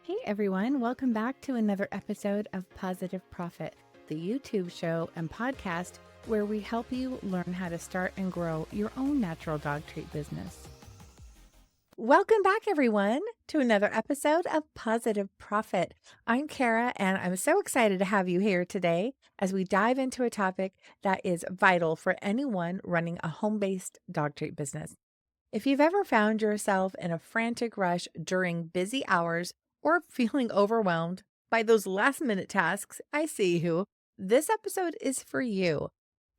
Hey everyone, welcome back to another episode of Positive Profit, the YouTube show and podcast where we help you learn how to start and grow your own natural dog treat business. Welcome back, everyone, to another episode of Positive Profit. I'm Kara, and I'm so excited to have you here today as we dive into a topic that is vital for anyone running a home-based dog treat business. If you've ever found yourself in a frantic rush during busy hours or feeling overwhelmed by those last-minute tasks, I see you. This episode is for you.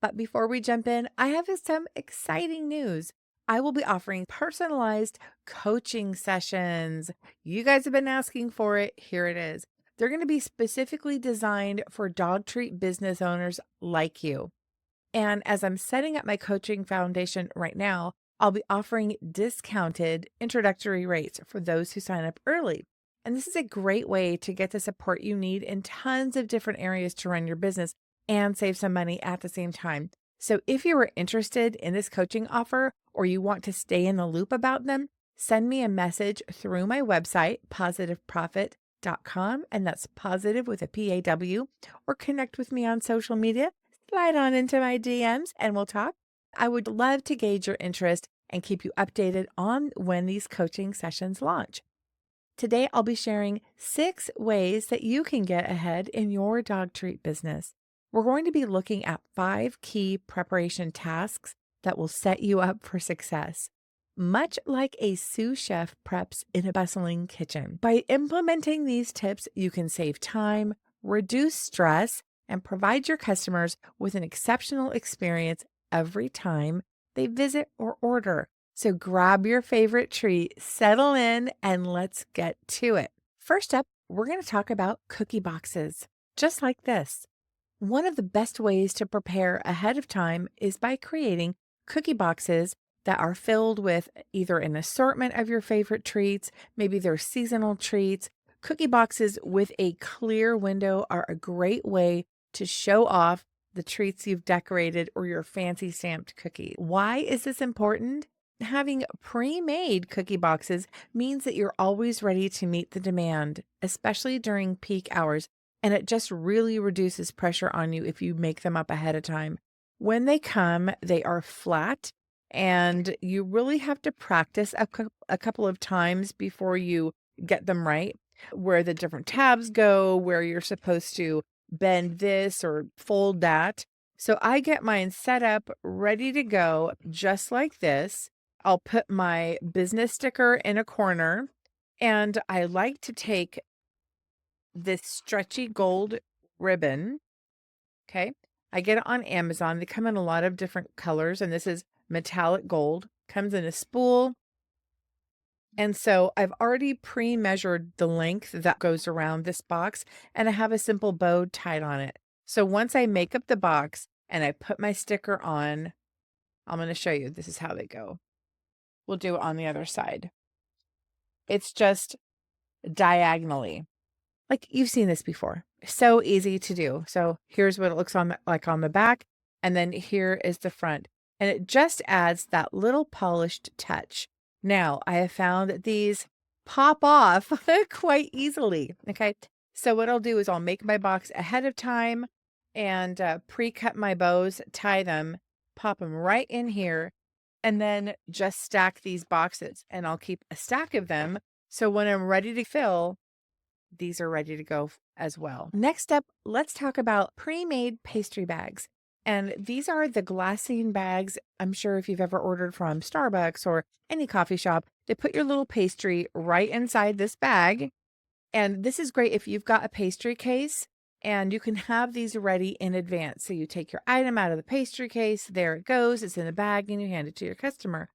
But before we jump in, I have some exciting news. I will be offering personalized coaching sessions. You guys have been asking for it. Here it is. They're going to be specifically designed for dog treat business owners like you. And as I'm setting up my coaching foundation right now, I'll be offering discounted introductory rates for those who sign up early. And this is a great way to get the support you need in tons of different areas to run your business and save some money at the same time. So if you are interested in this coaching offer or you want to stay in the loop about them, send me a message through my website, positiveprofit.com, and that's positive with a PAW, or connect with me on social media. Slide on into my DMs and we'll talk. I would love to gauge your interest and keep you updated on when these coaching sessions launch. Today, I'll be sharing 6 ways that you can get ahead in your dog treat business. We're going to be looking at 5 key preparation tasks that will set you up for success, much like a sous chef preps in a bustling kitchen. By implementing these tips, you can save time, reduce stress, and provide your customers with an exceptional experience every time they visit or order. So grab your favorite treat, settle in, and let's get to it. First up, we're going to talk about cookie boxes, just like this. One of the best ways to prepare ahead of time is by creating cookie boxes that are filled with either an assortment of your favorite treats, maybe they're seasonal treats. Cookie boxes with a clear window are a great way to show off the treats you've decorated or your fancy stamped cookie. Why is this important? Having pre-made cookie boxes means that you're always ready to meet the demand, especially during peak hours, and it just really reduces pressure on you if you make them up ahead of time. When they come, they are flat, and you really have to practice a couple of times before you get them right, where the different tabs go, where you're supposed to bend this or fold that. So I get mine set up, ready to go, just like this. I'll put my business sticker in a corner, and I like to take this stretchy gold ribbon. Okay. I get it on Amazon. They come in a lot of different colors, and this is metallic gold, comes in a spool. And so I've already pre-measured the length that goes around this box, and I have a simple bow tied on it. So once I make up the box and I put my sticker on, I'm going to show you. This is how they go. We'll do it on the other side. It's just diagonally. Like you've seen this before. So easy to do. So here's what it looks like on the back, and then here is the front. And it just adds that little polished touch. Now, I have found that these pop off quite easily. Okay. So what I'll do is I'll make my box ahead of time and pre-cut my bows, tie them, pop them right in here, and then just stack these boxes. And I'll keep a stack of them. So when I'm ready to fill, these are ready to go as well. Next up, let's talk about pre-made pastry bags. And these are the glassine bags. I'm sure if you've ever ordered from Starbucks or any coffee shop, they put your little pastry right inside this bag. And this is great if you've got a pastry case and you can have these ready in advance. So you take your item out of the pastry case, there it goes, it's in the bag, and you hand it to your customer.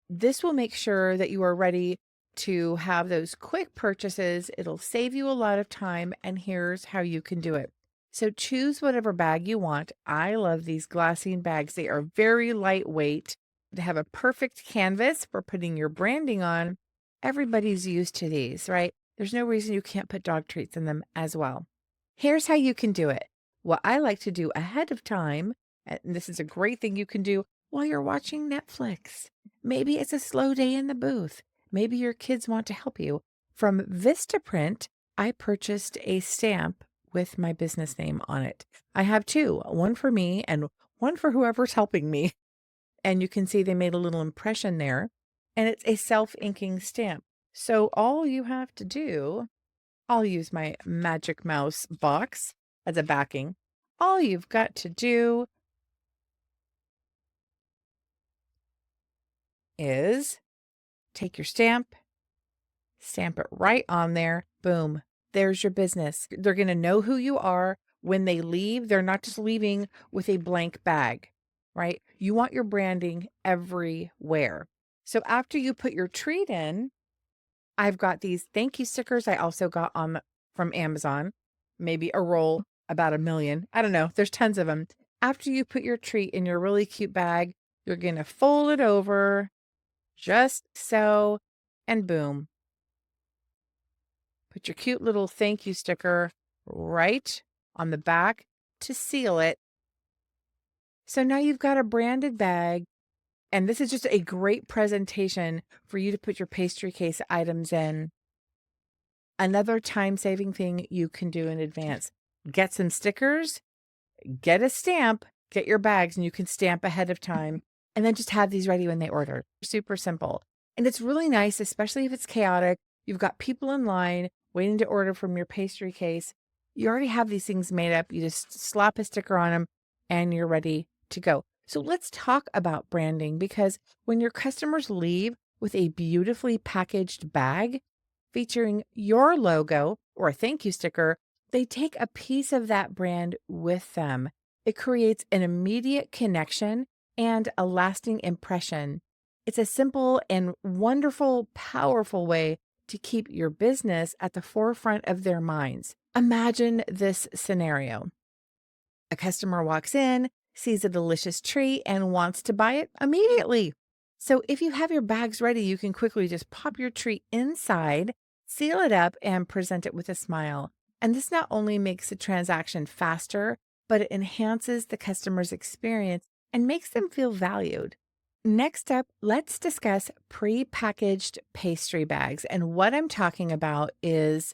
This will make sure that you are ready to have those quick purchases. It'll save you a lot of time, and here's how you can do it. So choose whatever bag you want. I love these glassine bags. They are very lightweight. They have a perfect canvas for putting your branding on. Everybody's used to these, right? There's no reason you can't put dog treats in them as well. Here's how you can do it. What I like to do ahead of time, and this is a great thing you can do while you're watching Netflix. Maybe it's a slow day in the booth. Maybe your kids want to help you. From Vistaprint, I purchased a stamp with my business name on it. I have two, one for me and one for whoever's helping me. And you can see they made a little impression there, and it's a self-inking stamp. So all you have to do, I'll use my Magic Mouse box as a backing. All you've got to do is take your stamp, stamp it right on there. Boom. There's your business. They're going to know who you are when they leave. They're not just leaving with a blank bag, right? You want your branding everywhere. So after you put your treat in, I've got these thank you stickers I also got from Amazon, maybe a roll, about 1,000,000. I don't know. There's tons of them. After you put your treat in your really cute bag, you're going to fold it over just so, and boom. Put your cute little thank you sticker right on the back to seal it. So now you've got a branded bag, and this is just a great presentation for you to put your pastry case items in. Another time-saving thing you can do in advance. Get some stickers, get a stamp, get your bags, and you can stamp ahead of time, and then just have these ready when they order. Super simple. And it's really nice, especially if it's chaotic. You've got people in line waiting to order from your pastry case. You already have these things made up. You just slap a sticker on them, and you're ready to go. So let's talk about branding, because when your customers leave with a beautifully packaged bag featuring your logo or a thank you sticker, they take a piece of that brand with them. It creates an immediate connection and a lasting impression. It's a simple and wonderful, powerful way to keep your business at the forefront of their minds. Imagine this scenario. A customer walks in, sees a delicious treat, and wants to buy it immediately. So if you have your bags ready, you can quickly just pop your treat inside, seal it up, and present it with a smile. And this not only makes the transaction faster, but it enhances the customer's experience and makes them feel valued. Next up, let's discuss pre-packaged pastry bags. And what I'm talking about is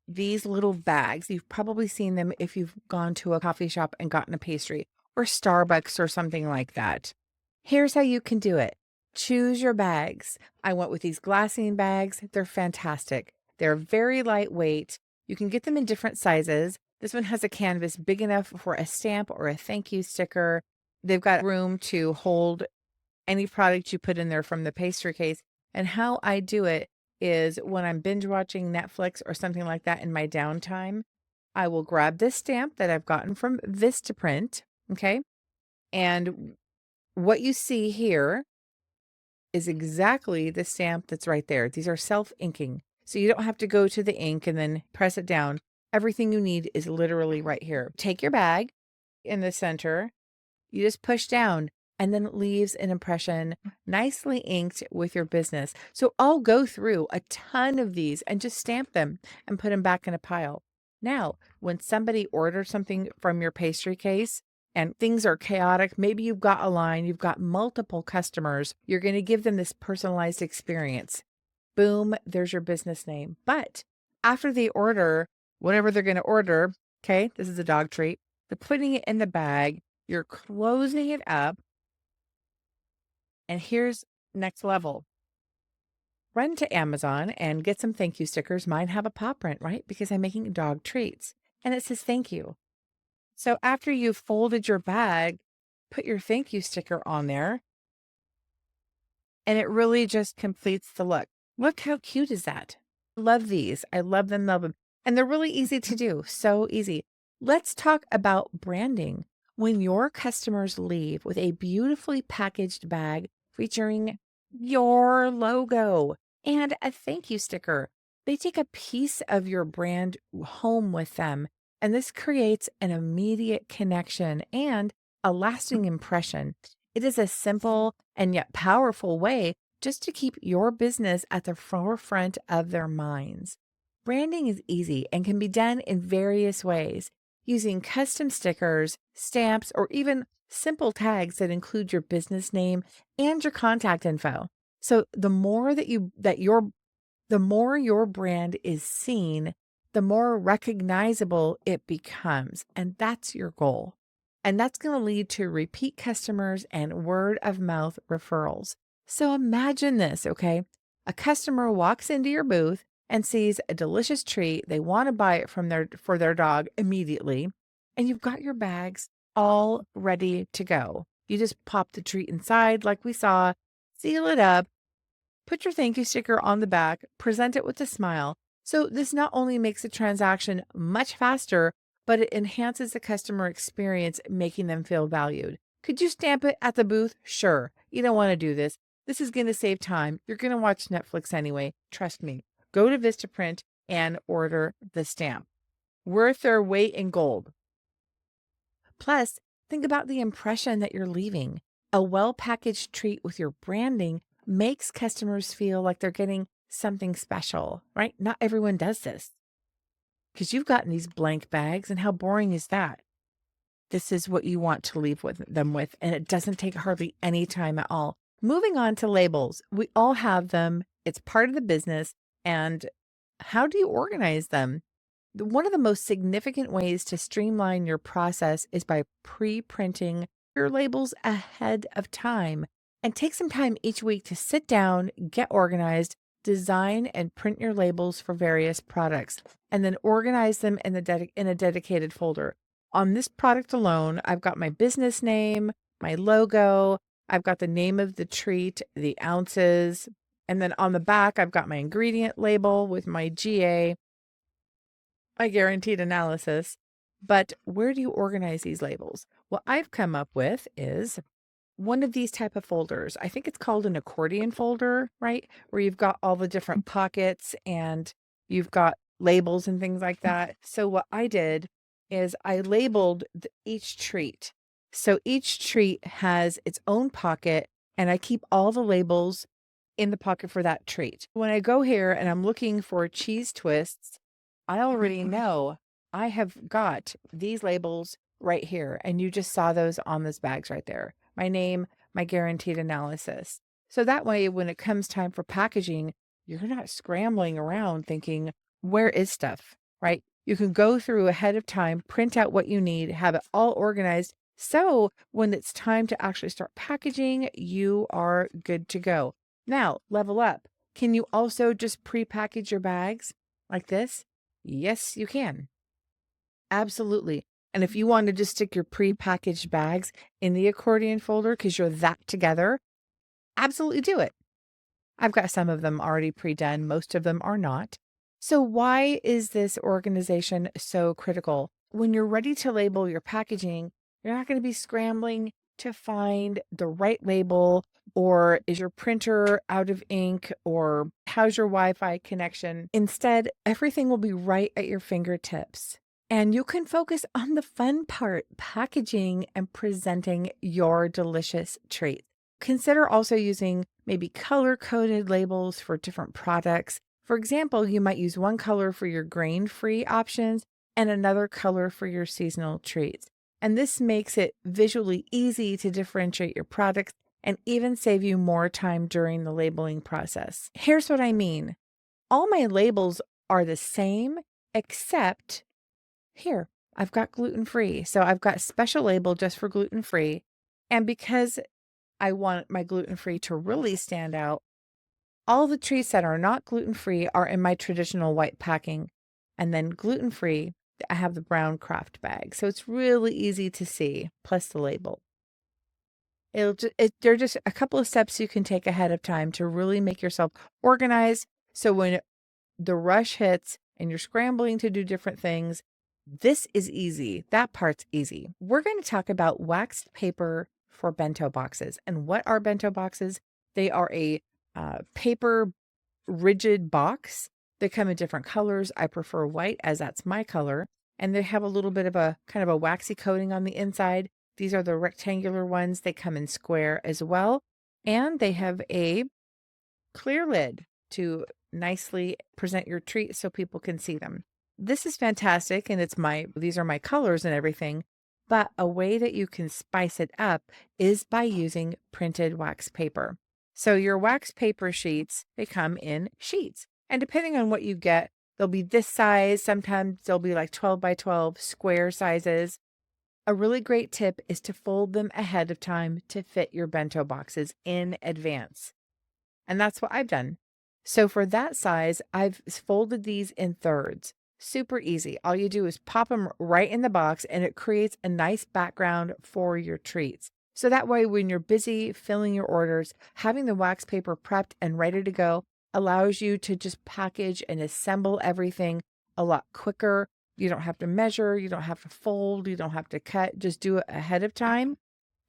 these little bags. You've probably seen them if you've gone to a coffee shop and gotten a pastry, or Starbucks or something like that. Here's how you can do it. Choose your bags. I went with these glassine bags. They're fantastic. They're very lightweight. You can get them in different sizes. This one has a canvas big enough for a stamp or a thank you sticker. They've got room to hold any product you put in there from the pastry case. And how I do it is when I'm binge watching Netflix or something like that in my downtime, I will grab this stamp that I've gotten from Vistaprint, okay? And what you see here is exactly the stamp that's right there. These are self-inking, so you don't have to go to the ink and then press it down. Everything you need is literally right here. Take your bag in the center, you just push down, and then it leaves an impression nicely inked with your business. So I'll go through a ton of these and just stamp them and put them back in a pile. Now, when somebody orders something from your pastry case and things are chaotic, maybe you've got a line, you've got multiple customers, you're going to give them this personalized experience. Boom, there's your business name. But after they order whatever they're going to order, okay, this is a dog treat, they're putting it in the bag, you're closing it up. And here's next level. Run to Amazon and get some thank you stickers. Mine have a paw print, right? Because I'm making dog treats. And it says thank you. So after you've folded your bag, put your thank you sticker on there. And it really just completes the look. Look how cute is that? Love these. I love them, love them. And they're really easy to do. So easy. Let's talk about branding. When your customers leave with a beautifully packaged bag featuring your logo and a thank you sticker, they take a piece of your brand home with them. And this creates an immediate connection and a lasting impression. It is a simple and yet powerful way just to keep your business at the forefront of their minds. Branding is easy and can be done in various ways, using custom stickers, stamps, or even simple tags that include your business name and your contact info. So the more your brand is seen, the more recognizable it becomes. And that's your goal. And that's going to lead to repeat customers and word of mouth referrals. So imagine this, okay? A customer walks into your booth and sees a delicious treat. They want to buy it for their dog immediately. And you've got your bags all ready to go. You just pop the treat inside like we saw, seal it up, put your thank you sticker on the back, present it with a smile. So this not only makes the transaction much faster, but it enhances the customer experience, making them feel valued. Could you stamp it at the booth? Sure. You don't want to do this. This is going to save time. You're going to watch Netflix anyway. Trust me. Go to Vistaprint and order the stamp. Worth their weight in gold. Plus, think about the impression that you're leaving. A well-packaged treat with your branding makes customers feel like they're getting something special, right? Not everyone does this because you've gotten these blank bags, and how boring is that? This is what you want to leave with them with, and it doesn't take hardly any time at all. Moving on to labels. We all have them. It's part of the business. And how do you organize them? One of the most significant ways to streamline your process is by pre-printing your labels ahead of time. And take some time each week to sit down, get organized, design and print your labels for various products, and then organize them in a dedicated folder. On this product alone, I've got my business name, my logo, I've got the name of the treat, the ounces, and then on the back, I've got my ingredient label with my GA, my guaranteed analysis. But where do you organize these labels? What I've come up with is one of these type of folders. I think it's called an accordion folder, right? Where you've got all the different pockets and you've got labels and things like that. So what I did is I labeled each treat. So each treat has its own pocket, and I keep all the labels in the pocket for that treat. When I go here and I'm looking for cheese twists, I already know I have got these labels right here, and you just saw those on those bags right there. My name, my guaranteed analysis. So that way, when it comes time for packaging, you're not scrambling around thinking, where is stuff, right? You can go through ahead of time, print out what you need, have it all organized. So when it's time to actually start packaging, you are good to go. Now, level up. Can you also just pre-package your bags like this? Yes, you can. Absolutely. And if you want to just stick your pre-packaged bags in the accordion folder because you're that together, absolutely do it. I've got some of them already pre-done. Most of them are not. So why is this organization so critical? When you're ready to label your packaging, you're not going to be scrambling to find the right label, or is your printer out of ink, or how's your Wi-Fi connection? Instead, everything will be right at your fingertips. And you can focus on the fun part, packaging and presenting your delicious treats. Consider also using maybe color-coded labels for different products. For example, you might use one color for your grain-free options and another color for your seasonal treats. And this makes it visually easy to differentiate your products and even save you more time during the labeling process. Here's what I mean. All my labels are the same, except here, I've got gluten-free. So I've got a special label just for gluten-free. And because I want my gluten-free to really stand out, all the treats that are not gluten-free are in my traditional white packing. And then gluten-free, I have the brown craft bag. So it's really easy to see, plus the label. There are just a couple of steps you can take ahead of time to really make yourself organized. So when the rush hits and you're scrambling to do different things, this is easy. That part's easy. We're going to talk about waxed paper for bento boxes. And what are bento boxes? They are a paper rigid box. They come in different colors. I prefer white as that's my color. And they have a little bit of a kind of a waxy coating on the inside. These are the rectangular ones. They come in square as well. And they have a clear lid to nicely present your treat so people can see them. This is fantastic, and these are my colors and everything, but a way that you can spice it up is by using printed wax paper. So your wax paper sheets, they come in sheets, and depending on what you get, They'll be this size. Sometimes they'll be like 12 by 12 square sizes. A really great tip is to fold them ahead of time to fit your bento boxes in advance. And that's what I've done. So for that size, I've folded these in thirds. Super easy. All you do is pop them right in the box and it creates a nice background for your treats. So that way, when you're busy filling your orders, having the wax paper prepped and ready to go allows you to just package and assemble everything a lot quicker. You don't have to measure, you don't have to fold, you don't have to cut. Just do it ahead of time.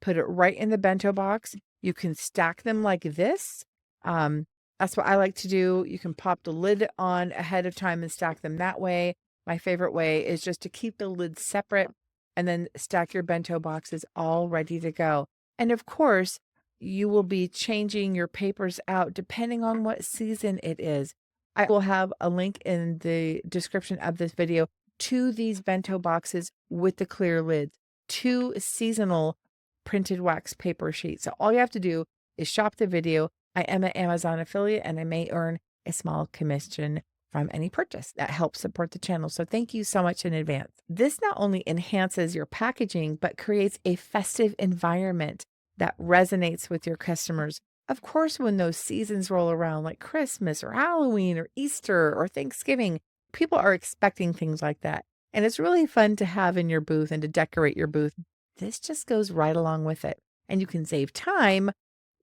Put it right in the bento box. You can stack them like this. That's what I like to do. You can pop the lid on ahead of time and stack them that way. My favorite way is just to keep the lid separate and then stack your bento boxes all ready to go. And of course, you will be changing your papers out depending on what season it is. I will have a link in the description of this video to these bento boxes with the clear lids, 2 seasonal printed wax paper sheets. So all you have to do is shop the video. I am an Amazon affiliate and I may earn a small commission from any purchase that helps support the channel. So thank you so much in advance. This not only enhances your packaging, but creates a festive environment that resonates with your customers. Of course, when those seasons roll around like Christmas or Halloween or Easter or Thanksgiving, people are expecting things like that. And it's really fun to have in your booth and to decorate your booth. This just goes right along with it. And you can save time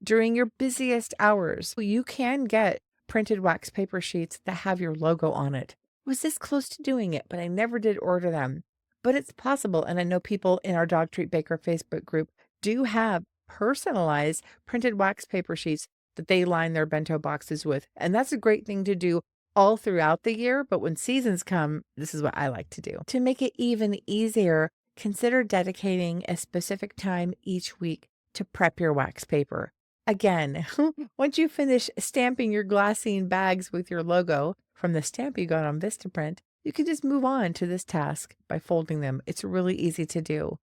during your busiest hours. You can get printed wax paper sheets that have your logo on it. I was this close to doing it, but I never did order them. But it's possible. And I know people in our Dog Treat Baker Facebook group do have personalized printed wax paper sheets that they line their bento boxes with. And that's a great thing to do all throughout the year. But when seasons come, this is what I like to do. To make it even easier, consider dedicating a specific time each week to prep your wax paper. Again, once you finish stamping your glassine bags with your logo from the stamp you got on Vistaprint, you can just move on to this task by folding them. It's really easy to do.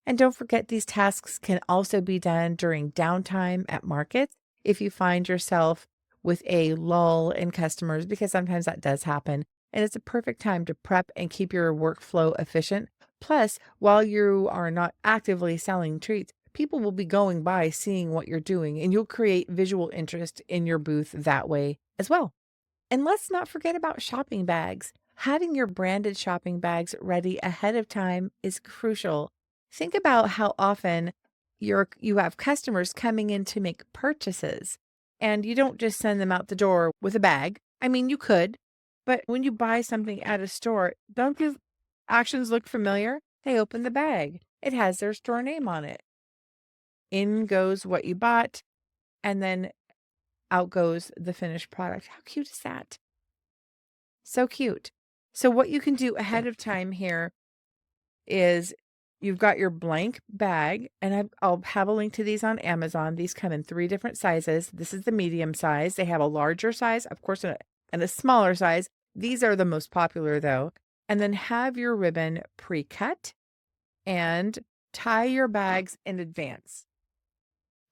And don't forget, these tasks can also be done during downtime at markets if you find yourself with a lull in customers, because sometimes that does happen. And it's a perfect time to prep and keep your workflow efficient. Plus, while you are not actively selling treats, people will be going by seeing what you're doing, and you'll create visual interest in your booth that way as well. And let's not forget about shopping bags. Having your branded shopping bags ready ahead of time is crucial. Think about how often you have customers coming in to make purchases, and you don't just send them out the door with a bag. I mean, you could, but when you buy something at a store, don't these actions look familiar? They open the bag. It has their store name on it. In goes what you bought, and then out goes the finished product. How cute is that? So cute. So what you can do ahead of time here is you've got your blank bag, and I'll have a link to these on Amazon. These come in 3 different sizes. This is the medium size. They have a larger size, of course, and a smaller size. These are the most popular though. And then have your ribbon pre-cut and tie your bags in advance.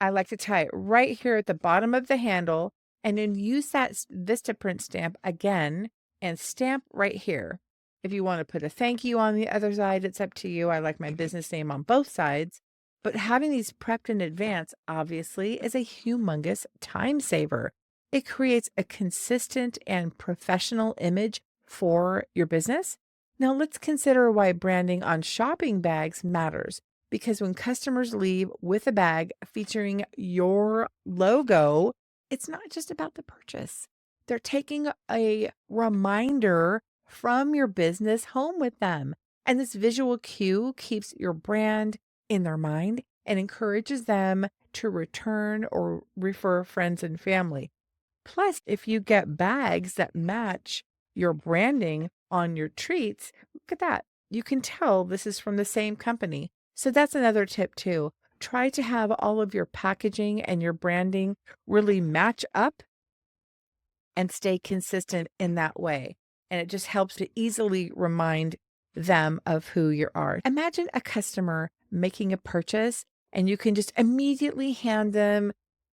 I like to tie it right here at the bottom of the handle and then use that Vistaprint stamp again and stamp right here. If you want to put a thank you on the other side, it's up to you. I like my business name on both sides. But having these prepped in advance, obviously, is a humongous time saver. It creates a consistent and professional image for your business. Now let's consider why branding on shopping bags matters. Because when customers leave with a bag featuring your logo, it's not just about the purchase. They're taking a reminder from your business home with them. And this visual cue keeps your brand in their mind and encourages them to return or refer friends and family. Plus, if you get bags that match your branding on your treats, look at that. You can tell this is from the same company. So that's another tip too. Try to have all of your packaging and your branding really match up and stay consistent in that way. And it just helps to easily remind them of who you are. Imagine a customer making a purchase and you can just immediately hand them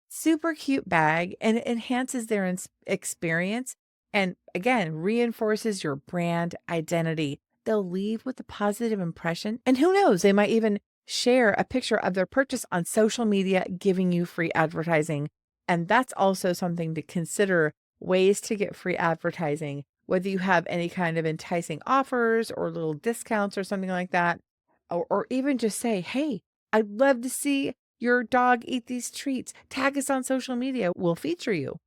super cute bag, and it enhances their experience And again, reinforces your brand identity. They'll leave with a positive impression. And who knows, they might even share a picture of their purchase on social media, giving you free advertising. And that's also something to consider, ways to get free advertising, whether you have any kind of enticing offers or little discounts or something like that, or even just say, hey, I'd love to see your dog eat these treats. Tag us on social media. We'll feature you.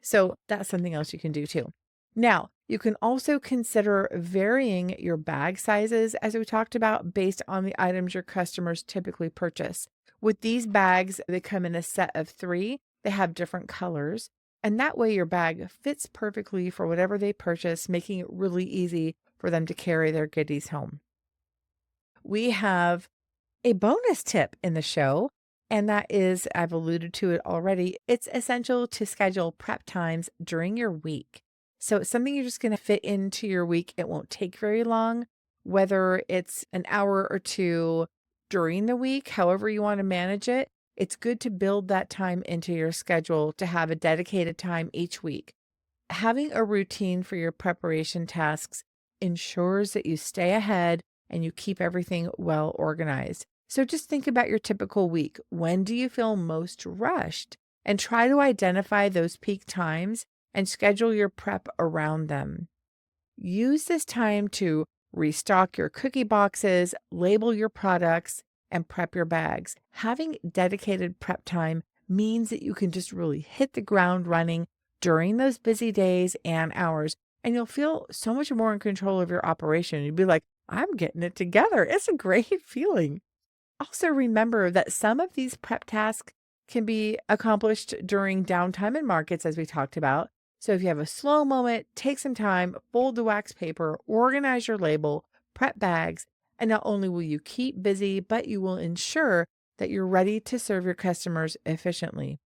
So that's something else you can do too. Now, you can also consider varying your bag sizes, as we talked about, based on the items your customers typically purchase. With these bags, they come in a set of 3. They have different colors, and that way your bag fits perfectly for whatever they purchase, making it really easy for them to carry their goodies home. We have a bonus tip in the show, and that is, I've alluded to it already, it's essential to schedule prep times during your week. So it's something you're just going to fit into your week. It won't take very long, whether it's an hour or two during the week, however you want to manage it. It's good to build that time into your schedule to have a dedicated time each week. Having a routine for your preparation tasks ensures that you stay ahead and you keep everything well organized. So just think about your typical week. When do you feel most rushed? And try to identify those peak times and schedule your prep around them. Use this time to restock your cookie boxes, label your products, and prep your bags. Having dedicated prep time means that you can just really hit the ground running during those busy days and hours, and you'll feel so much more in control of your operation. You'd be like, I'm getting it together. It's a great feeling. Also, remember that some of these prep tasks can be accomplished during downtime in markets, as we talked about. So if you have a slow moment, take some time, fold the wax paper, organize your label, prep bags, and not only will you keep busy, but you will ensure that you're ready to serve your customers efficiently.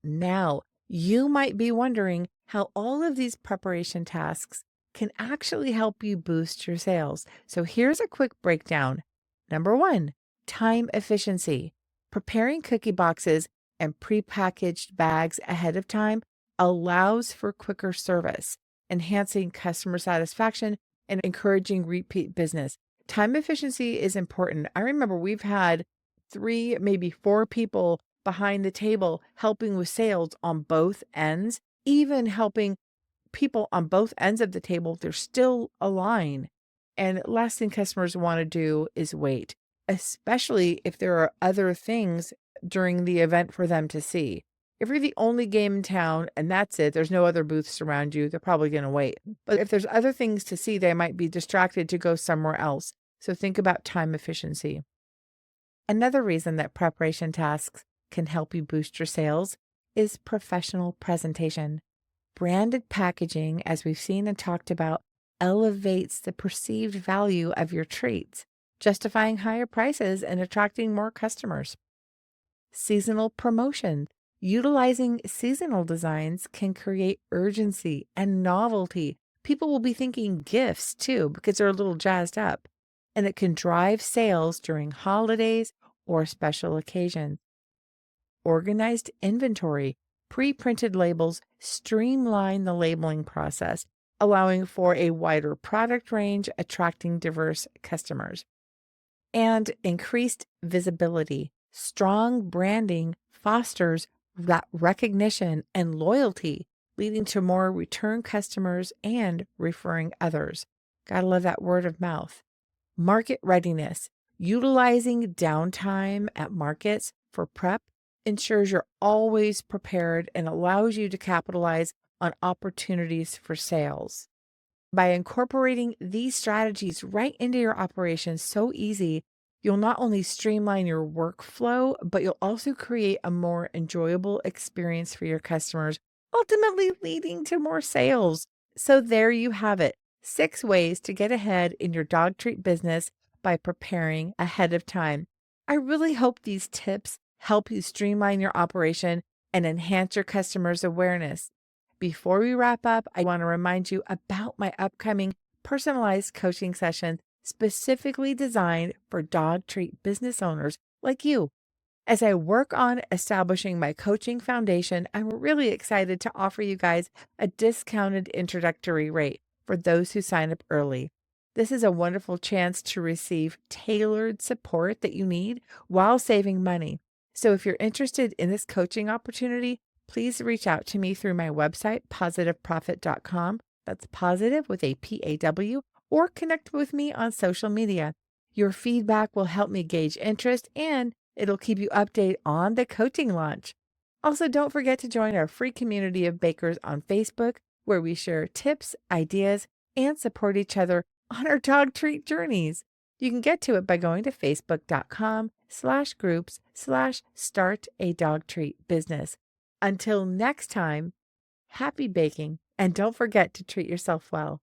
Now, you might be wondering how all of these preparation tasks can actually help you boost your sales. So here's a quick breakdown. Number 1, time efficiency. Preparing cookie boxes and prepackaged bags ahead of time allows for quicker service, enhancing customer satisfaction and encouraging repeat business. Time efficiency is important. I remember we've had 3, maybe 4 people behind the table helping with sales on both ends, even helping people on both ends of the table. There's still a line. And last thing customers want to do is wait, especially if there are other things during the event for them to see. If you're the only game in town and that's it, there's no other booths around you, they're probably going to wait. But if there's other things to see, they might be distracted to go somewhere else. So think about time efficiency. Another reason that preparation tasks can help you boost your sales is professional presentation. Branded packaging, as we've seen and talked about, elevates the perceived value of your treats, justifying higher prices and attracting more customers. Seasonal promotion. Utilizing seasonal designs can create urgency and novelty. People will be thinking gifts too because they're a little jazzed up, and it can drive sales during holidays or special occasions. Organized inventory. Pre-printed labels streamline the labeling process, allowing for a wider product range, attracting diverse customers. And increased visibility. Strong branding fosters that recognition and loyalty, leading to more return customers and referring others. Gotta love that word of mouth. Market readiness. Utilizing downtime at markets for prep ensures you're always prepared and allows you to capitalize on opportunities for sales. By incorporating these strategies right into your operations so easy, you'll not only streamline your workflow, but you'll also create a more enjoyable experience for your customers, ultimately leading to more sales. So there you have it, 6 ways to get ahead in your dog treat business by preparing ahead of time. I really hope these tips help you streamline your operation and enhance your customers' awareness. Before we wrap up, I want to remind you about my upcoming personalized coaching session specifically designed for dog treat business owners like you. As I work on establishing my coaching foundation, I'm really excited to offer you guys a discounted introductory rate for those who sign up early. This is a wonderful chance to receive tailored support that you need while saving money. So if you're interested in this coaching opportunity, please reach out to me through my website, positiveprofit.com. That's positive with a PAW, or connect with me on social media. Your feedback will help me gauge interest and it'll keep you updated on the coaching launch. Also, don't forget to join our free community of bakers on Facebook, where we share tips, ideas, and support each other on our dog treat journeys. You can get to it by going to facebook.com/groups/start a dog treat business. Until next time, happy baking, and don't forget to treat yourself well.